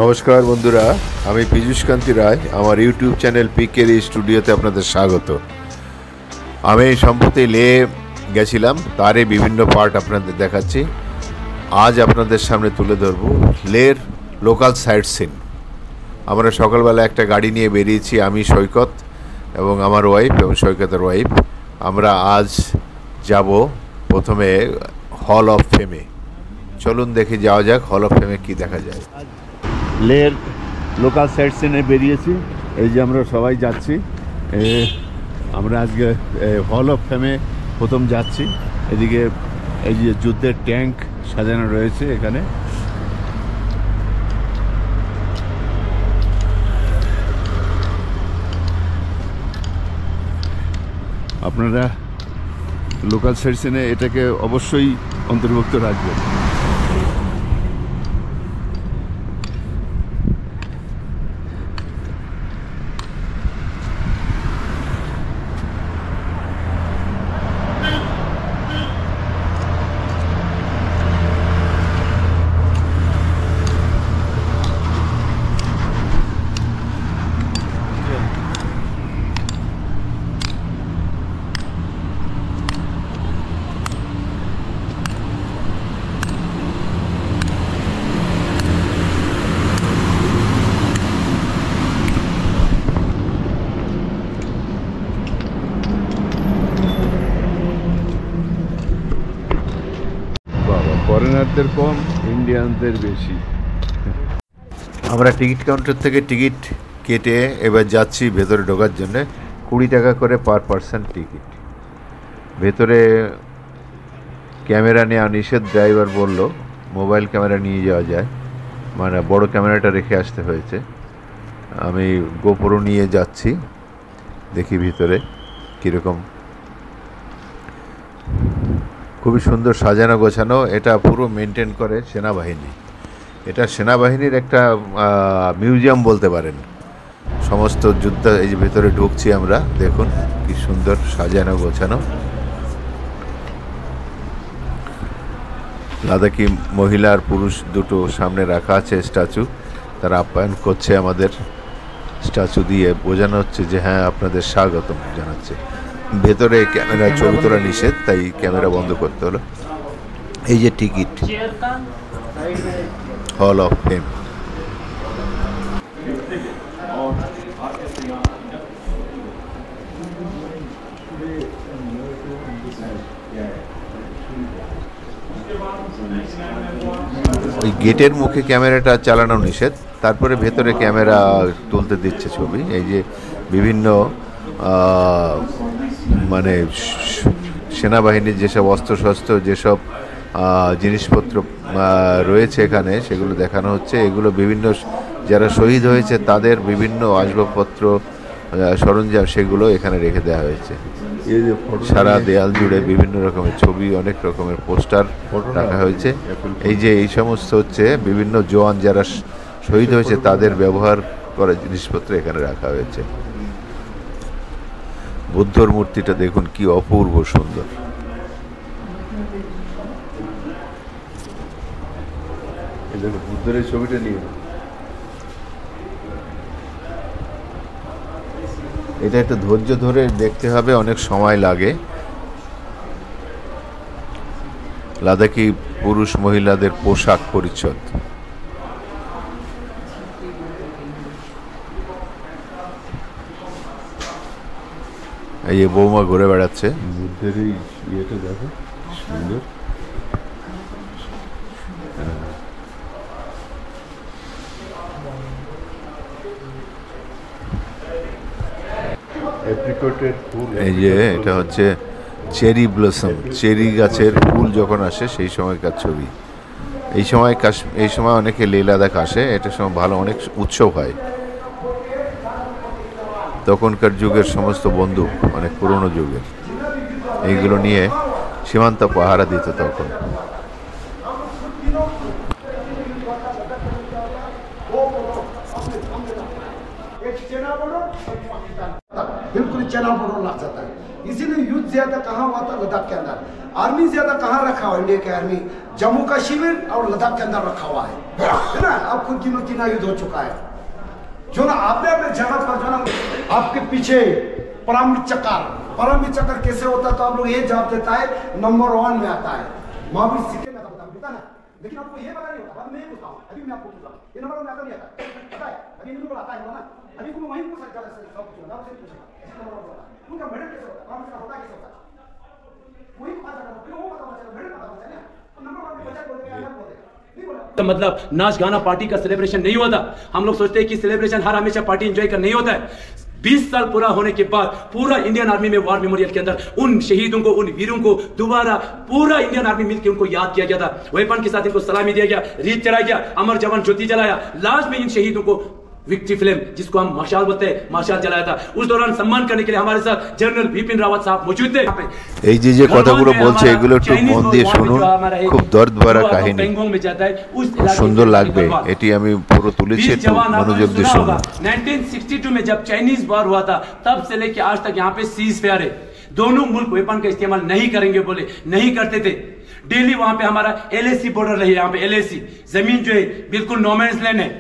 নমস্কার বন্ধুরা, আমি পীযূষ কান্তি রায়। আমার ইউটিউব চ্যানেল পিকের স্টুডিওতে আপনাদের স্বাগত। আমি সম্প্রতি লে গেছিলাম, তারই বিভিন্ন পার্ট আপনাদের দেখাচ্ছি। আজ আপনাদের সামনে তুলে ধরব লের লোকাল সাইট সিন। আমরা সকালবেলা একটা গাড়ি নিয়ে বেরিয়েছি, আমি সৈকত এবং আমার ওয়াইফ এবং সৈকতের ওয়াইফ। আমরা আজ যাব প্রথমে হল অফ ফেমে। চলুন দেখে যাওয়া যাক হল অফ ফেমে কী দেখা যায়। লের লোকাল সাইট সিনে বেরিয়েছি, এই যে আমরা সবাই যাচ্ছি। আমরা আজকে হল অফ ফেমে প্রথম যাচ্ছি। এদিকে এই যে যুদ্ধের ট্যাঙ্ক সাজানো রয়েছে এখানে। আপনারা লোকাল সাইট সিনে এটাকে অবশ্যই অন্তর্ভুক্ত রাখবেন। ফরেনারদের কম, ইন্ডিয়ানদের বেশি। আমরা টিকিট কাউন্টার থেকে টিকিট কেটে এবার যাচ্ছি ভেতরে ঢোকার জন্যে। 20 টাকা করে পার পারসন টিকিট। ভেতরে ক্যামেরা নেওয়া নিষেধ, ড্রাইভার বলল মোবাইল ক্যামেরা নিয়ে যাওয়া যায়, মানে বড় ক্যামেরাটা রেখে আসতে হয়েছে। আমি গোপ্রো নিয়ে যাচ্ছি, দেখি ভিতরে কীরকম। খুবই সুন্দর সাজানো গোছানো। এটা পুরো মেনটেন করে সেনাবাহিনী। এটা সেনাবাহিনীর একটা মিউজিয়াম বলতে পারেন। সমস্ত যুদ্ধ এই যে ভেতরে ঢুকছি আমরা, দেখুন কি সুন্দর সাজানো গোছানো। লাদাখি মহিলা আর পুরুষ দুটো সামনে রাখা আছে স্ট্যাচু। তারা আপ্যায়ন করছে আমাদের স্ট্যাচু দিয়ে, বোঝানো হচ্ছে যে হ্যাঁ আপনাদের স্বাগতম জানাচ্ছে। ভেতরে ক্যামেরা ছবি তোলা নিষেধ, তাই ক্যামেরা বন্ধ করতে হলো। এই যে টিকিট, হল অফ ফেম। ওই গেটের মুখে ক্যামেরাটা চালানো নিষেধ, তারপরে ভেতরে ক্যামেরা তুলতে দিচ্ছে ছবি। এই যে বিভিন্ন মানে সেনাবাহিনীর যেসব অস্ত্রশস্ত্র, যেসব জিনিসপত্র রয়েছে এখানে, সেগুলো দেখানো হচ্ছে। এগুলো বিভিন্ন যারা শহীদ হয়েছে তাদের বিভিন্ন আসবাবপত্র, সরঞ্জাম, সেগুলো এখানে রেখে দেওয়া হয়েছে। সারা দেয়াল জুড়ে বিভিন্ন রকমের ছবি, অনেক রকমের পোস্টার রাখা হয়েছে। এই যে এই সমস্ত হচ্ছে বিভিন্ন জওয়ান যারা শহীদ হয়েছে তাদের ব্যবহার করা জিনিসপত্র এখানে রাখা হয়েছে। বুদ্ধর মূর্তিটা দেখুন কি অপূর্ব সুন্দর। বুদ্ধের ছবিটা নিয়ে, এটা একটা ধৈর্য ধরে দেখতে হবে, অনেক সময় লাগে। লাদাখি পুরুষ মহিলাদের পোশাক পরিচ্ছদ। এই বৌমা ঘুরে বেড়াচ্ছে। বুদ্ধের এই ইয়েটা দেখো সুন্দর। এই যে এটা হচ্ছে চেরি ব্লসম, চেরি গাছের ফুল যখন আসে সেই সময়কার ছবি। এই সময় অনেকে লে লাদাখ আসে, এটার সময় ভালো অনেক উৎসব হয়। তখনকার যুগের সমস্ত বন্দুক, অনেক পুরনো যুগের, এইগুলো নিয়ে সীমান্ত পাহারা দিত তখন। बिल्कुल चैनल बॉर्डर लग जाता है। इसीलिए युद्ध ज्यादा कहाँ हुआ था? लद्दाख के अंदर। आर्मी ज्यादा कहाँ रखा हुआ? इंडिया के आर्मी जम्मू कश्मीर और लद्दाख के अंदर रखा हुआ है ना। अब कुछ दिनों तीन युद्ध हो चुका है जो ना आपने अपने जगह पर जो ना आपके पीछे पिरामिड चक्कर कैसे होता है? तो आप लोग ये जवाब देता है नंबर 1 में आता है। महावीर सिक्के में बता ना, लेकिन आपको ये पता नहीं होता। बाद में पूछता हूँ, अभी मैं आपको पूछा ये नंबर 1 में आता नहीं आता? पता है अभी इनको आता है ना, अभी को वहीं पूछ सकता है। सब पूछना आपसे पूछना उनका मेडल कैसे होता है? कौन सा होता है? कैसे होता है? वही पता करना, फिर वो पता चला मेडल पता चला ना। तो नंबर 1 में बचा बोल के अलग बोल देगा। तो मतलब नाच गाना पार्टी का सेलिब्रेशन नहीं होता। हम लोग सोचते हैं कि सेलिब्रेशन हर हमेशा पार्टी एंजॉय कर नहीं होता है। 20 साल पूरा होने के बाद पूरा इंडियन आर्मी में वार मेमोरियल के अंदर उन शहीदों को, उन वीरों को दोबारा पूरा इंडियन आर्मी मिलकर उनको याद किया गया था। वेपन के साथ इनको सलामी दिया गया, रीत चढ़ाया गया, अमर जवान ज्योति जलाया। लास्ट में इन शहीदों को विक्ट्री फिल्म, जिसको हम मशाल बोलते हैं, मशाल जलाया था। उस दौरान सम्मान करने के लिए हमारे साथ जनरल बिपिन रावत साहब मौजूद थे। এই যে কথাগুলো বলছে এগুলো একটু মন দিয়ে শুনুন, খুব দর্দ ভরা কাহিনী, সুন্দর লাগবে। এটি আমি পুরো তুলেছি, একটু মনোযোগ দিয়ে শুনুন। 1962 में जब चाइनीज वॉर हुआ था तब से लेके आज तक यहाँ पे सीज फेयर है। दोनों मुल्क वेपन का इस्तेमाल नहीं करेंगे बोले, नहीं करते थे। डेली वहां पे हमारा LAC बॉर्डर रही है। यहाँ पे LAC जमीन जो है बिल्कुल नोमैंस लैंड है।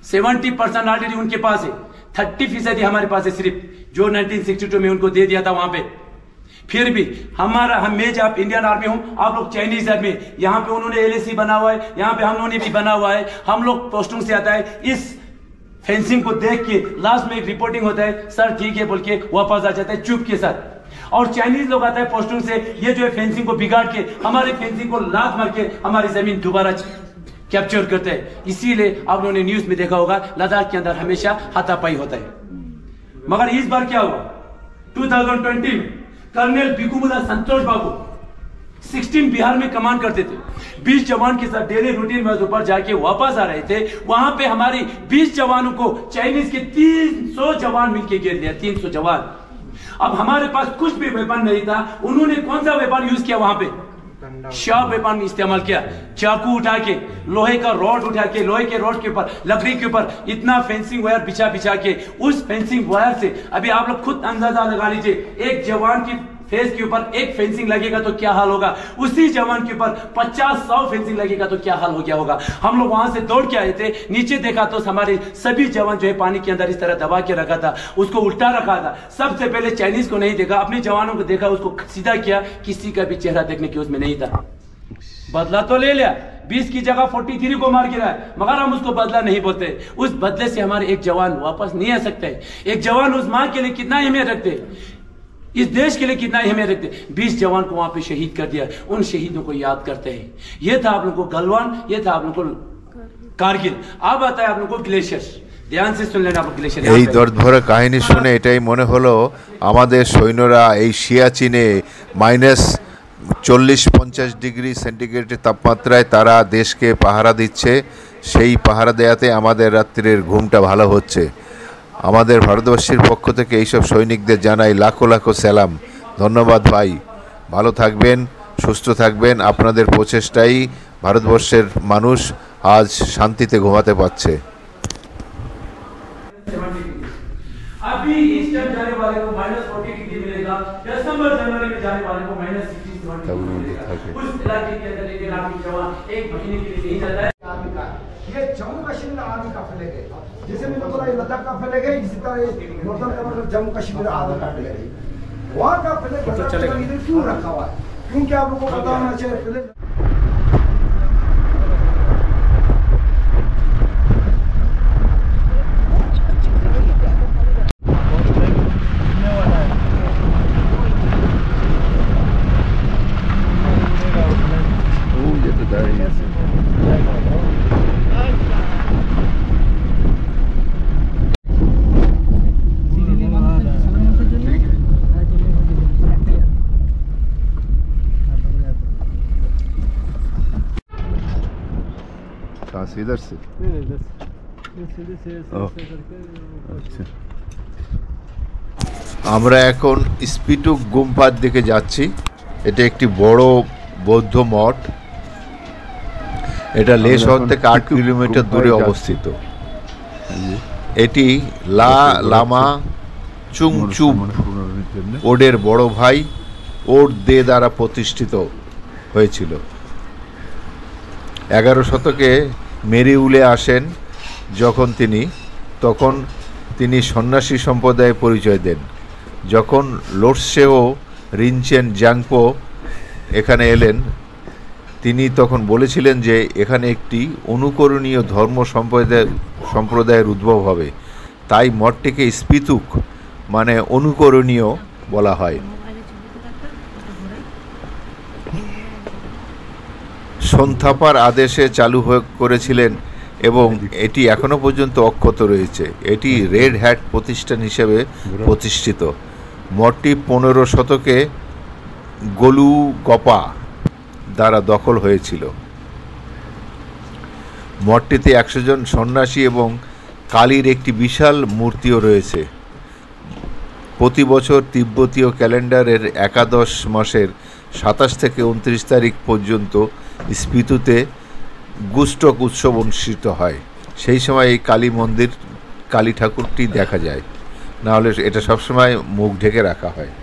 70% ऑलरेडी उनके पास है, 30% हमारे पास है सिर्फ, जो 1962 में उनको दे दिया था वहां पे। फिर भी मैं जब इंडियन आर्मी हूं, आप लोग चाइनीज आर्मी। यहाँ पे उन्होंने LAC बना हुआ है, यहाँ पे हम लोगों ने भी बना हुआ है। हम लोग पोस्टिंग से आता है, इस फेंसिंग को देख के लास्ट में एक रिपोर्टिंग होता है, सर ठीक है बोल के वापस आ जाता है चुप के साथ। और चाइनीज लोग आता है पोस्टिंग से, ये जो है फेंसिंग को बिगाड़ के हमारे फेंसिंग को लात मार के हमारी जमीन दोबारा कैप्चर करते हैं। इसीलिए आप लोगों ने न्यूज में देखा होगा लद्दाख के अंदर हमेशा हाथापाई होता है। मगर इस बार क्या हुआ? 2020 में कर्नल बिकुमुला संतोष बाबू 16 बिहार में कमांड करते थे। 20 जवान के साथ डेली रूटीन में ऊपर जाके वापस आ रहे थे। वहां पे हमारी 20 जवानों को चाइनीज के 300 जवान मिलके घेर लिया। 300 जवान। अब हमारे पास कुछ भी वेपन नहीं था। उन्होंने कौन सा वेपन यूज किया? वहां पे शार्प वेपन इस्तेमाल किया। चाकू उठा के, लोहे का रॉड उठा के, लोहे के रॉड के ऊपर, लकड़ी के ऊपर इतना फेंसिंग वायर बिछा के, उस फेंसिंग वायर से अभी आप लोग खुद अंदाजा लगा लीजिए, एक जवान की फेस के ऊपर एक फेंसिंग लगेगा तो क्या हाल होगा। उसी जवान के ऊपर 50-100 फेंसिंग लगेगा तो क्या हाल हो गया होगा। हम लोग वहां से दौड़ के आए थे, नीचे देखा तो हमारे सभी जवान जो है पानी के अंदर इस तरह दबा के रखा था, उसको उल्टा रखा था। सबसे पहले चाइनीज को नहीं देखा, अपने जवानों को देखा, उसको सीधा किया। किसी का भी चेहरा देखने की उसमें नहीं था। बदला तो ले लिया, 20 की जगह 43 को मार गिरा है, मगर हम उसको बदला नहीं बोलते। उस बदले से हमारे एक जवान वापस नहीं आ सकते। एक जवान उस मां के लिए कितना अहमियत रखते, इस देश के लिए कितना अहमियत रखते। 20 जवान को वहां पे शहीद कर दिया। उन शहीदों को याद करते हैं। ये था आप लोगों को गलवान, ये था आप लोगों को कारगिल। अब आता है आप लोगों को ग्लेशियर। ध्यान से सुन लेना आप ग्लेशियर। এই দর্দ ভরা কাহিনী শুনে এটাই মনে হলো আমাদের সৈন্যরা এই সিয়াচিনে -40-50 ডিগ্রি সেন্টিগ্রেডের তাপমাত্রায় তারা দেশকে পাহারা দিচ্ছে। সেই পাহারা দেয়াতে আমাদের রাত্রির ঘুমটা ভালো হচ্ছে। আমাদের ভারতবর্ষের পক্ষ থেকে এইসব সৈনিকদের জানাই লাখো লাখো সালাম। ধন্যবাদ ভাই, ভালো থাকবেন, সুস্থ থাকবেন। আপনাদের প্রচেষ্টাই ভারতবর্ষের মানুষ আজ শান্তিতে ঘুমাতে পারছে। अभी इस टाइम जाने वाले को -40 डिग्री मिलेगा, दिसंबर जनवरी में जाने वाले को -60 मिलेगा। उस इलाके के अंदर एक आर्मी जवान एक महीने के लिए नहीं जाता है। ये जम्मू कश्मीर आर्मी का फ्लैग है। जैसे मैंने बोला ये लद्दाख का फ्लैग है, इसी तरह northern commander Jammu Kashmir army का फ्लैग है। वहाँ का फ्लैग इधर क्यों रखा हुआ है? क्योंकि आप लोगों को पता होना चाहिए फ्लैग इधर से আমরা এখন স্পিটুক গুম্ফার দিকে যাচ্ছি। এটা একটি বড় বৌদ্ধ মঠ। এটা লে শহর থেকে 8 কিলোমিটার দূরে অবস্থিত। এটি লামা চুংচুব ওডের বড় ভাই ওড দে দ্বারা প্রতিষ্ঠিত হয়েছিল। 11 শতকে মেরিউলে আসেন তখন তিনি সন্ন্যাসী সম্প্রদায়ে পরিচয় দেন। যখন লোটসে ও রিনচেন জাংপো এখানে এলেন, তিনি তখন বলেছিলেন যে এখানে একটি অনুকরণীয় ধর্ম সম্প্রদায়ের উদ্ভব হবে, তাই মঠটিকে স্পিতুক মানে অনুকরণীয় বলা হয়। সোনথাপার আদেশে চালু করেছিলেন এবং এটি এখনো পর্যন্ত অক্ষত রয়েছে। এটি রেড হ্যাট প্রতিষ্ঠান হিসেবে প্রতিষ্ঠিত। মঠটি 15 শতকে গোলুগপা দ্বারা দখল হয়েছিল। মঠটিতে 100 জন সন্ন্যাসী এবং কালীর একটি বিশাল মূর্তিও রয়েছে। প্রতি বছর তিব্বতীয় ক্যালেন্ডারের একাদশ মাসের 27 থেকে 29 তারিখ পর্যন্ত স্পিতুতে গুস্টক উৎসব অনুষ্ঠিত হয়। সেই সময় এই কালী ঠাকুরটি দেখা যায়, নাহলে এটা সবসময় মুখ ঢেকে রাখা হয়।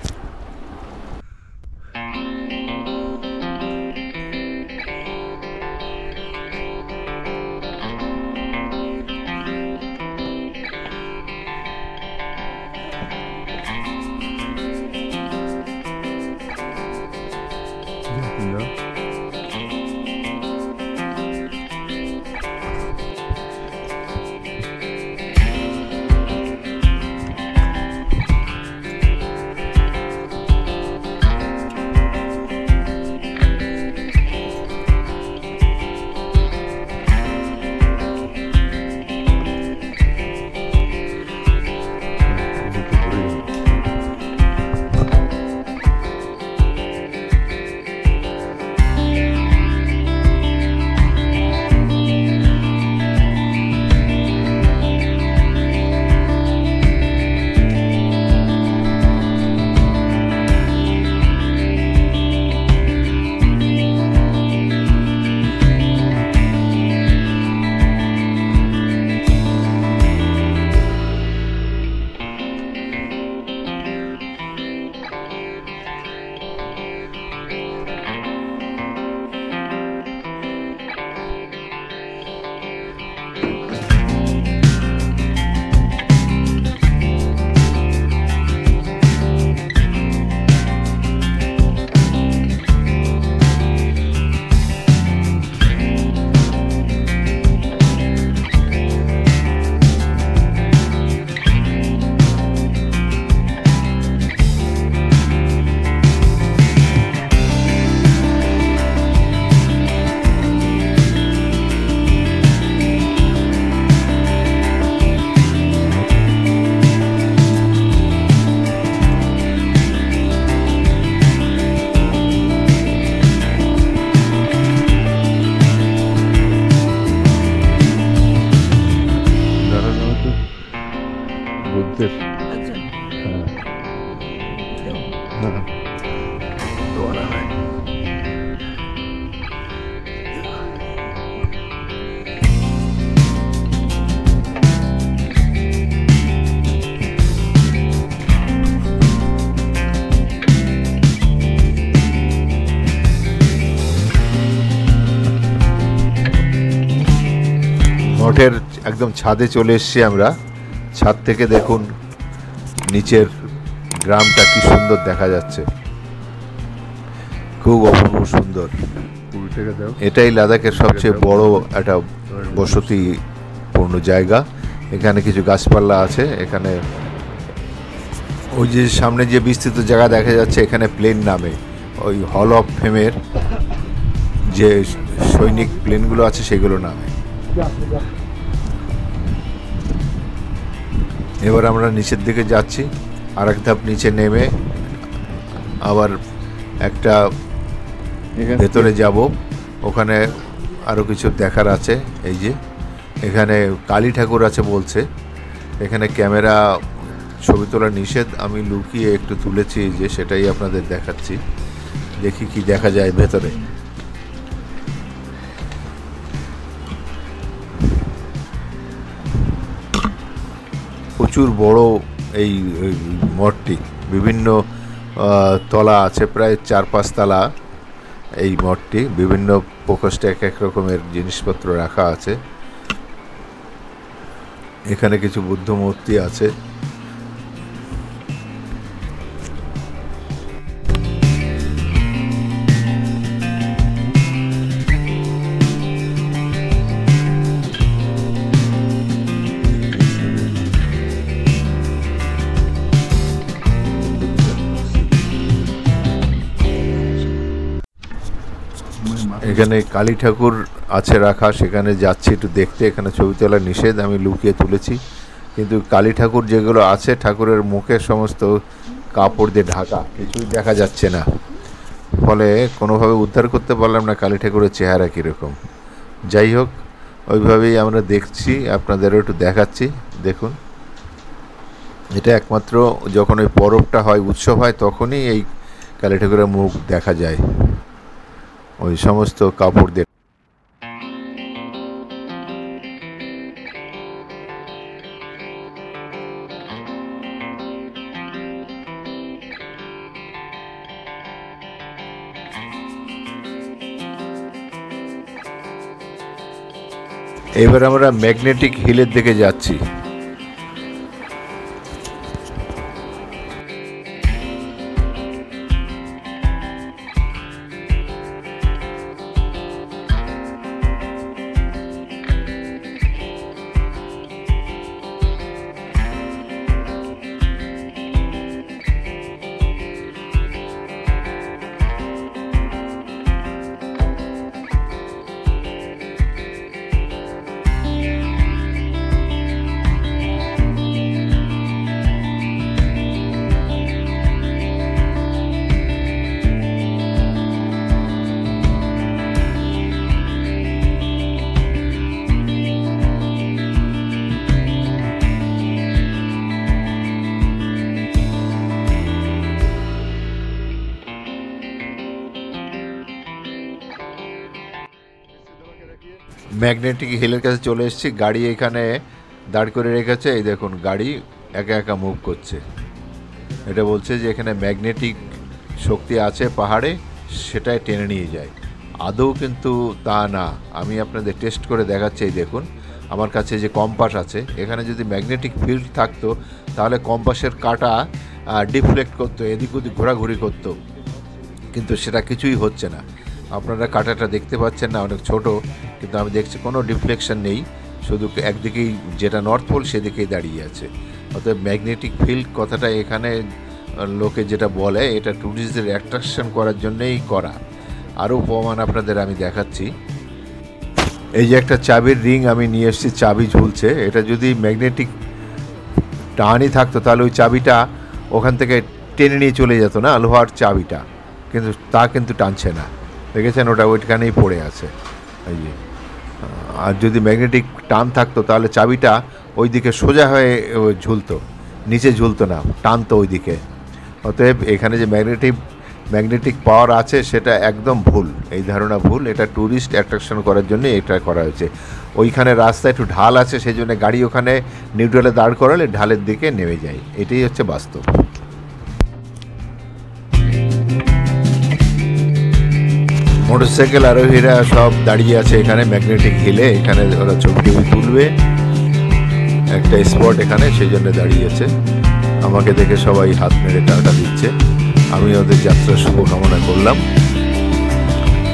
বুদ্ধের দোয়ারা হয়। মঠের একদম ছাদে চলে এসেছি আমরা। ছাদ থেকে দেখুন নিচের গ্রামটা কি সুন্দর দেখা যাচ্ছে, খুব অপূর্ব সুন্দর। এটাই লাদাখের সবচেয়ে বড় একটা বসতিপূর্ণ জায়গা। এখানে কিছু গাছপালা আছে। এখানে ওই যে সামনে যে বিস্তৃত জায়গা দেখা যাচ্ছে, এখানে প্লেন নামে ওই হল অফ ফেমের যে সৈনিক প্লেনগুলো আছে সেগুলো নামে। এবার আমরা নিচের দিকে যাচ্ছি, আর এক ধাপ নিচে নেমে আবার একটা ভেতরে যাব। ওখানে আরও কিছু দেখার আছে। এই যে এখানে কালী ঠাকুর আছে বলছে। এখানে ক্যামেরা ছবি তোলা নিষেধ, আমি লুকিয়ে একটু তুলেছি, যে সেটাই আপনাদের দেখাচ্ছি। দেখি কি দেখা যায় ভেতরে। প্রচুর বড় এই মঠটি, বিভিন্ন তলা আছে, প্রায় 4-5 তলা এই মঠটি। বিভিন্ন প্রকোষ্ঠে এক এক রকমের জিনিসপত্র রাখা আছে। এখানে কিছু বুদ্ধ মূর্তি আছে। এখানে কালী ঠাকুর আছে রাখা, সেখানে যাচ্ছি একটু দেখতে। এখানে ছবি তোলা নিষেধ, আমি লুকিয়ে তুলেছি। কিন্তু কালী ঠাকুর যেগুলো আছে, ঠাকুরের মুখের সমস্ত কাপড় দিয়ে ঢাকা, কিছুই দেখা যাচ্ছে না, ফলে কোনোভাবে উদ্ধার করতে পারলাম না কালী ঠাকুরের চেহারা কীরকম। যাই হোক, ওইভাবেই আমরা দেখছি, আপনাদেরও একটু দেখাচ্ছি। দেখুন, এটা একমাত্র যখন ওই পরবটা হয়, উৎসব হয়, তখনই এই কালী ঠাকুরের মুখ দেখা যায় ওই সমস্ত কাপড় দিয়ে। এবার আমরা ম্যাগনেটিক হিলের দিকে যাচ্ছি। ম্যাগনেটিক হিলের কাছে চলে এসেছি। গাড়ি এখানে দাঁড় করে রেখেছে। এই দেখুন, গাড়ি একা একা মুভ করছে। এটা বলছে যে এখানে ম্যাগনেটিক শক্তি আছে পাহাড়ে, সেটাই টেনে নিয়ে যায়। আদৌ কিন্তু তা না। আমি আপনাদের টেস্ট করে দেখাচ্ছি। এই দেখুন, আমার কাছে যে কম্পাস আছে, এখানে যদি ম্যাগনেটিক ফিল্ড থাকতো তাহলে কম্পাসের কাঁটা ডিফ্লেক্ট করতো, এদিক ওদিক ঘোরাঘুরি করতো, কিন্তু সেটা কিছুই হচ্ছে না। আপনারা কাঁটাটা দেখতে পাচ্ছেন না, অনেক ছোট, কিন্তু আমি দেখছি কোনো ডিফ্লেকশন নেই, শুধু একদিকেই, যেটা নর্থ পোল সেদিকেই দাঁড়িয়ে আছে। অতএব ম্যাগনেটিক ফিল্ড কথাটা এখানে লোকে যেটা বলে, এটা ট্যুরিস্টদের অ্যাট্রাকশন করার জন্যই করা। আরও প্রমাণ আপনাদের আমি দেখাচ্ছি। এই যে একটা চাবির রিং আমি নিয়ে এসেছি, চাবি ঝুলছে। এটা যদি ম্যাগনেটিক টানই থাকতো তাহলে ওই চাবিটা ওখান থেকে টেনে নিয়ে চলে যেত না, লোহার চাবিটা, কিন্তু তা কিন্তু টানছে না। দেখেছেন, ওটা ওইখানেই পড়ে আছে। এই যে, আর যদি ম্যাগনেটিক টান থাকতো তাহলে চাবিটা ওই দিকে সোজা হয়ে ঝুলতো, নিচে ঝুলতো না, টানতো ওই দিকে। অতএব এখানে যে ম্যাগনেটিক পাওয়ার আছে সেটা একদম ভুল, এই ধারণা ভুল। এটা ট্যুরিস্ট অ্যাট্রাকশন করার জন্য এটা করা হয়েছে। ওইখানে রাস্তা একটু ঢাল আছে, সেই জন্য গাড়ি ওখানে নিউট্রালে দাঁড় করালে ঢালের দিকে নেমে যায়। এটাই হচ্ছে বাস্তব। মোটরসাইকেল আরোহীরা সব দাঁড়িয়ে আছে এখানে ম্যাগনেটিক হিলে। এখানে ওরা ছবি তুলবে, একটা স্পট এখানে, সেই জন্য দাঁড়িয়েছে। আমাকে দেখে সবাই হাত মেরে টাটা দিচ্ছে। আমি ওদের যাত্রার শুভকামনা করলাম।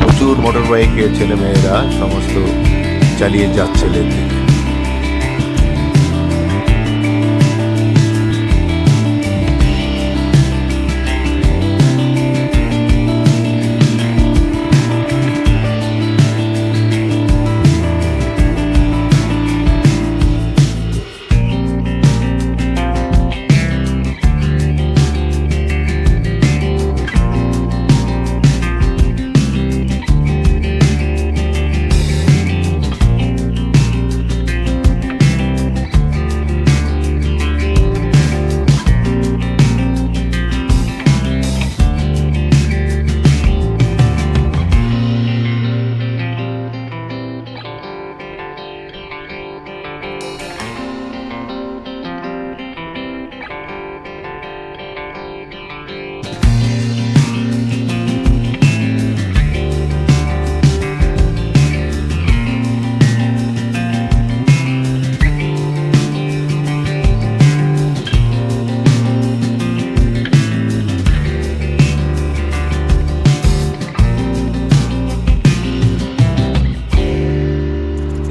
প্রচুর মোটর বাইকের ছেলেমেয়েরা সমস্ত চালিয়ে যাচ্ছে লেন দিকে।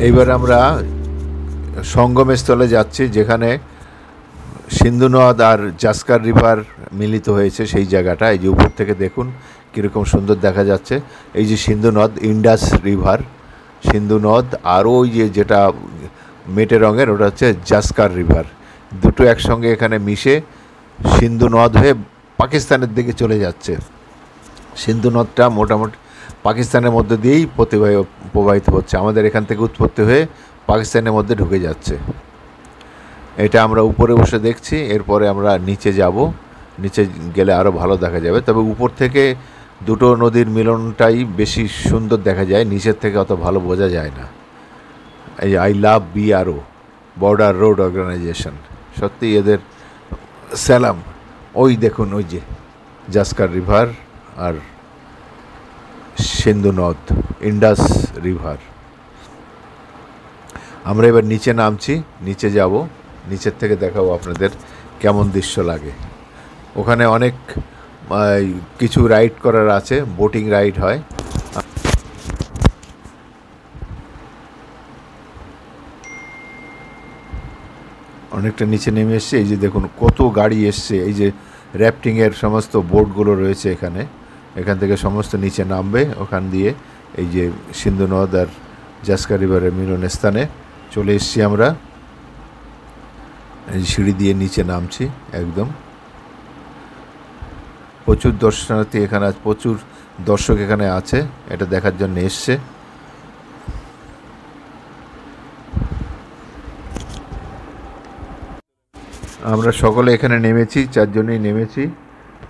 এইবার আমরা সঙ্গমস্থলে যাচ্ছি, যেখানে সিন্ধু নদ আর জাস্কার রিভার মিলিত হয়েছে সেই জায়গাটা। এই যে উপর থেকে দেখুন কীরকম সুন্দর দেখা যাচ্ছে। এই যে সিন্ধু নদ, ইন্ডাস রিভার, সিন্ধু নদ, আর ওই যে যেটা মেটে রঙের ওটা হচ্ছে জাস্কার রিভার। দুটো একসঙ্গে এখানে মিশে সিন্ধু নদ হয়ে পাকিস্তানের দিকে চলে যাচ্ছে। সিন্ধু নদটা মোটামুটি পাকিস্তানের মধ্যে দিয়েই প্রবাহিত হচ্ছে, আমাদের এখান থেকে উৎপত্তি হয়ে পাকিস্তানের মধ্যে ঢুকে যাচ্ছে। এটা আমরা উপরে বসে দেখছি, এরপরে আমরা নিচে যাব, নিচে গেলে আরও ভালো দেখা যাবে। তবে উপর থেকে দুটো নদীর মিলনটাই বেশি সুন্দর দেখা যায়, নিচের থেকে অত ভালো বোঝা যায় না। এই I love BRO, border road organisation, সত্যি এদের সালাম। ওই দেখুন ওই যে জাস্কার রিভার আর সিন্ধু নদ, ইন্ডাস রিভার। আমরা এবার নিচে নামছি, নিচে যাব, নিচের থেকে দেখাবো আপনাদের কেমন দৃশ্য লাগে। ওখানে অনেক কিছু রাইড করার আছে, বোটিং রাইড হয়। অনেকটা নিচে নেমে এসছে, এই যে দেখুন কত গাড়ি এসছে। এই যে র্যাফটিংয়ের সমস্ত বোটগুলো রয়েছে এখানে, এখান থেকে সমস্ত নিচে নামবে। ওখান দিয়ে এই যে সিন্ধু নদ আর জাস্কার রিভারের মিলন স্থানে চলে এসছি আমরা। এই সিঁড়ি দিয়ে নিচে নামছি একদম। প্রচুর দর্শনার্থী এখানে আছে, প্রচুর দর্শক এখানে আছে, এটা দেখার জন্য এসছে। আমরা সকলে এখানে নেমেছি, চারজনেই নেমেছি।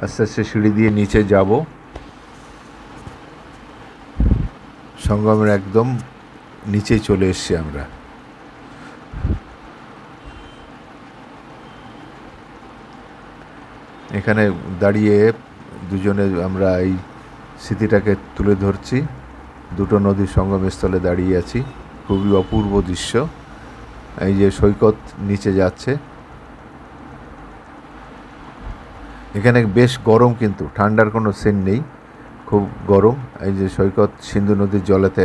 আস্তে আস্তে সিঁড়ি দিয়ে নিচে যাব। সঙ্গমের একদম নিচেই চলে এসছি আমরা। এখানে দাঁড়িয়ে দুজনে আমরা এই স্মৃতিটাকে তুলে ধরছি। দুটো নদীর সঙ্গমস্থলে দাঁড়িয়ে আছি, খুবই অপূর্ব দৃশ্য। এই যে সৈকত নিচে যাচ্ছে, এখানে বেশ গরম, কিন্তু ঠান্ডার কোনো সিন নেই, খুব গরম। এই যে সৈকত সিন্ধু নদীর জলেতে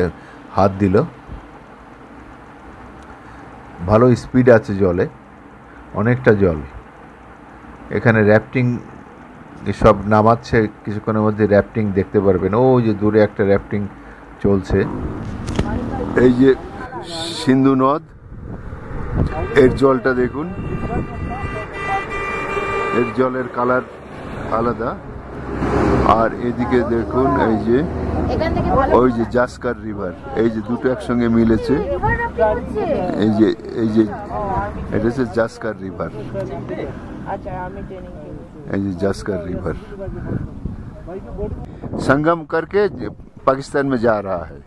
হাত দিল, ভালো স্পিড আছে জলে, অনেকটা জল। এখানে র্যাফটিং সব নামাচ্ছে, কিছুক্ষণের মধ্যে র্যাফটিং দেখতে পারবেন। ও যে দূরে একটা র্যাফটিং চলছে। এই যে সিন্ধু নদ, এর জলটা দেখুন, এর জলের কালার আলাদা। আর এদিকে দেখুন এই যে ওই যে জাস্কার রিভার, এই যে দুটো একসঙ্গে মিলেছে। এই যে এটা হচ্ছে জাস্কার রিভার, এই যে জাস্কার रिवर संगम करके पाकिस्तान में जा रहा है।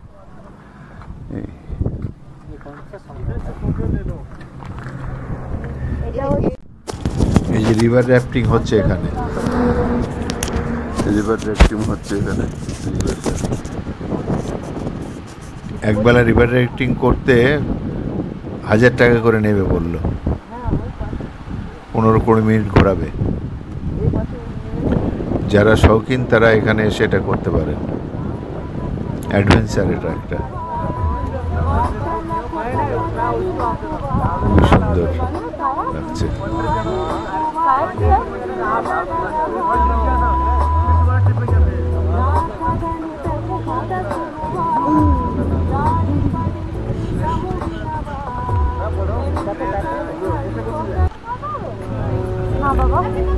এই যে রিভার র্যাফটিং হচ্ছে এখানে, রিভার র্যাফটিং হচ্ছে এখানে। একবেলা রিভার র্যাফটিং করতে 1000 টাকা করে নেবে বললো, 15-20 মিনিট ঘোরাবে। যারা শৌখিন তারা এখানে এসে এটা করতে পারেন, অ্যাডভেঞ্চার এটা একটা, খুবই সুন্দর লাগছে।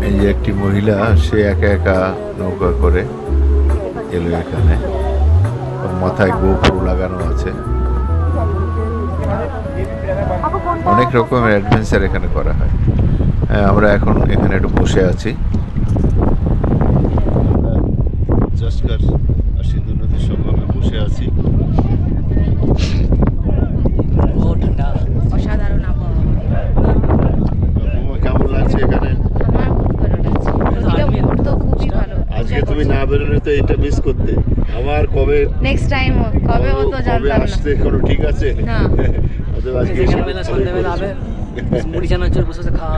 এই যে একটি মহিলা, সে একা একা নৌকা করে এলো এখানে, মাথায় গোপুর লাগানো আছে। অনেক রকমের অ্যাডভেঞ্চার এখানে করা হয়। আমরা এখন এখানে একটু বসে আছি, জাস্কার আর সিন্ধু নদীর সঙ্গমে বসে আছি। অসাধারণ আবহাওয়া, কেমন লাগছে এখানে? খুবই ভালো। আজকে তুমি না বেরোলে তো এটা মিস করতে। আমার কবে নেক্সট টাইম কবে হতো জানতাম না। আসতে কোনো ঠিক আছে না। আজকে সন্ধ্যাবেলা হবে, মুড়ি চানা চোর বসে খাওয়া।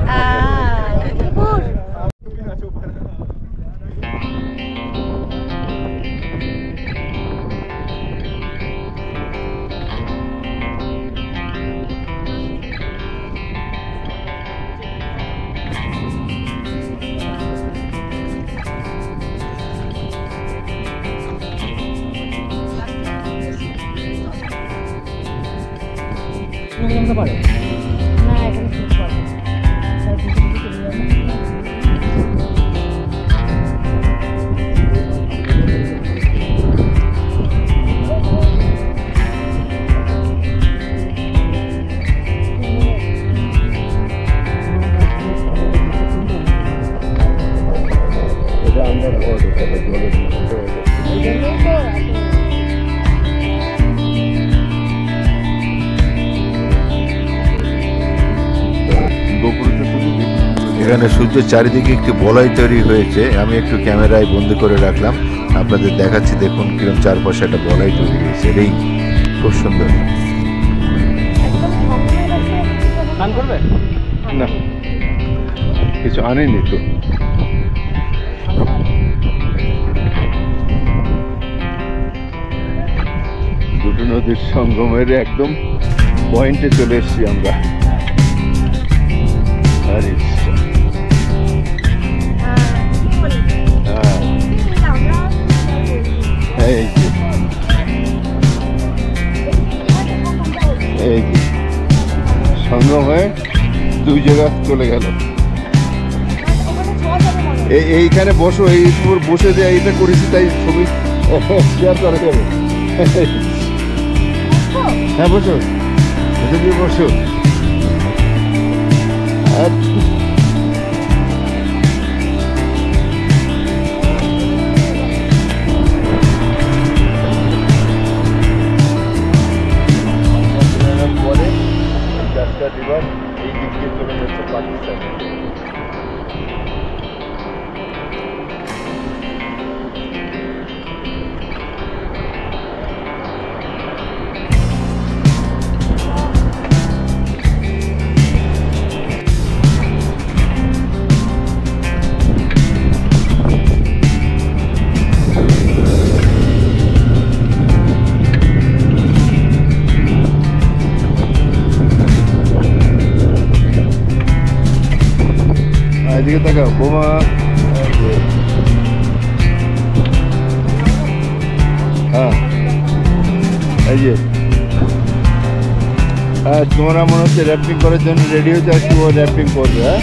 পারে? না এখানে শুট করে সব কিছু চলে যাবে। এই জন্যই তো এখানে সূর্যের চারিদিকে একটি বলয় তৈরি হয়েছে, আমি একটু ক্যামেরায় বন্দি করে রাখলাম, আপনাদের দেখাচ্ছি। দেখুন কিরম চারপাশে একটা বলয় তৈরি হয়েছে, এই খুব সুন্দর। গান করবে? না কিছু আনেনি তো। দুটো নদীর সঙ্গমের একদম পয়েন্টে চলে এসেছি আমরা। আরে এই যে এই যে সঙ্গম হয়ে দুই জায়গা চলে গেল। এইখানে বসো, এই তোর বসে যে এইটা করেছি তাই ছবি শেয়ার করা যাবে। হ্যাঁ বসো, তুমি বসো। পরে চারটা রিভার এই দিক দিয়ে চলে যাচ্ছে পাকিস্তান। এদিকে তাকাও বোমা। হ্যাঁ এই যে তোমরা মনে হচ্ছে র্যাপিং করার জন্য রেডি হচ্ছে, একটু র্যাপিং করবে। হ্যাঁ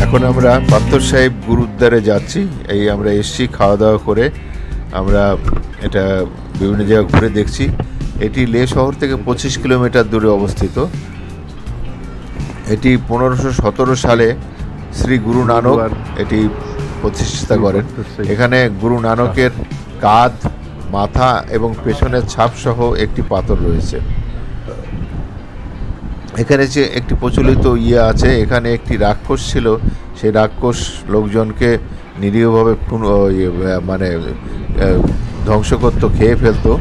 এখন আমরা পাথর সাহেব গুরুদ্বারে যাচ্ছি। এই আমরা এসছি খাওয়া দাওয়া করে, আমরা এটা বিভিন্ন জায়গা ঘুরে দেখছি। এটি লে শহর থেকে 25 কিলোমিটার দূরে অবস্থিত। এটি 1517 সালে শ্রী গুরু নানক এটি প্রতিষ্ঠা করেন। এখানে গুরু নানকের কাঁধ, মাথা এবং পেছনের ছাপ সহ একটি পাথর রয়েছে। এখানে যে একটি প্রচলিত আছে, এখানে একটি রাক্ষস ছিল, সেই রাক্ষস লোকজনকে নিরীহভাবে মানে ধ্বংস করত, খেয়ে ফেলতো।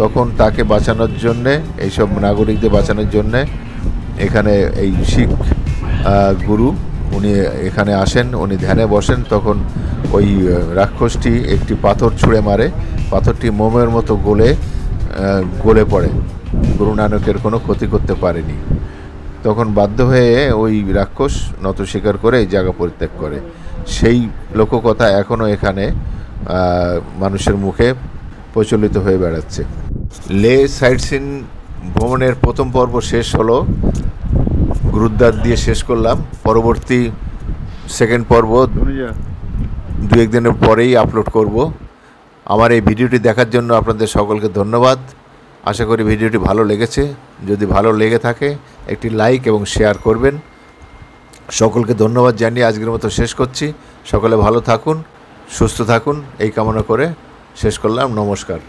তখন তাকে বাঁচানোর জন্যে, এইসব নাগরিকদের বাঁচানোর জন্যে এখানে এই শিখ গুরু উনি এখানে আসেন, উনি ধ্যানে বসেন। তখন ওই রাক্ষসটি একটি পাথর ছুঁড়ে মারে, পাথরটি মোমের মতো গলে পড়ে, গুরু নানকের কোনো ক্ষতি করতে পারেনি। তখন বাধ্য হয়ে ওই রাক্ষস নত স্বীকার করে এই জায়গা পরিত্যাগ করে। সেই লোককথা এখনও এখানে মানুষের মুখে প্রচলিত হয়ে বেড়াচ্ছে। লে সাইট সিন ভ্রমণের প্রথম পর্ব শেষ হলো, গুরুদ্বার দিয়ে শেষ করলাম। পরবর্তী সেকেন্ড পর্ব 2-1 দিনের পরেই আপলোড করব। আমার এই ভিডিওটি দেখার জন্য আপনাদের সকলকে ধন্যবাদ। আশা করি ভিডিওটি ভালো লেগেছে। যদি ভালো লেগে থাকে একটি লাইক এবং শেয়ার করবেন। সকলকে ধন্যবাদ জানিয়ে আজকের মতো শেষ করছি। সকলে ভালো থাকুন, সুস্থ থাকুন, এই কামনা করে শেষ করলাম। নমস্কার।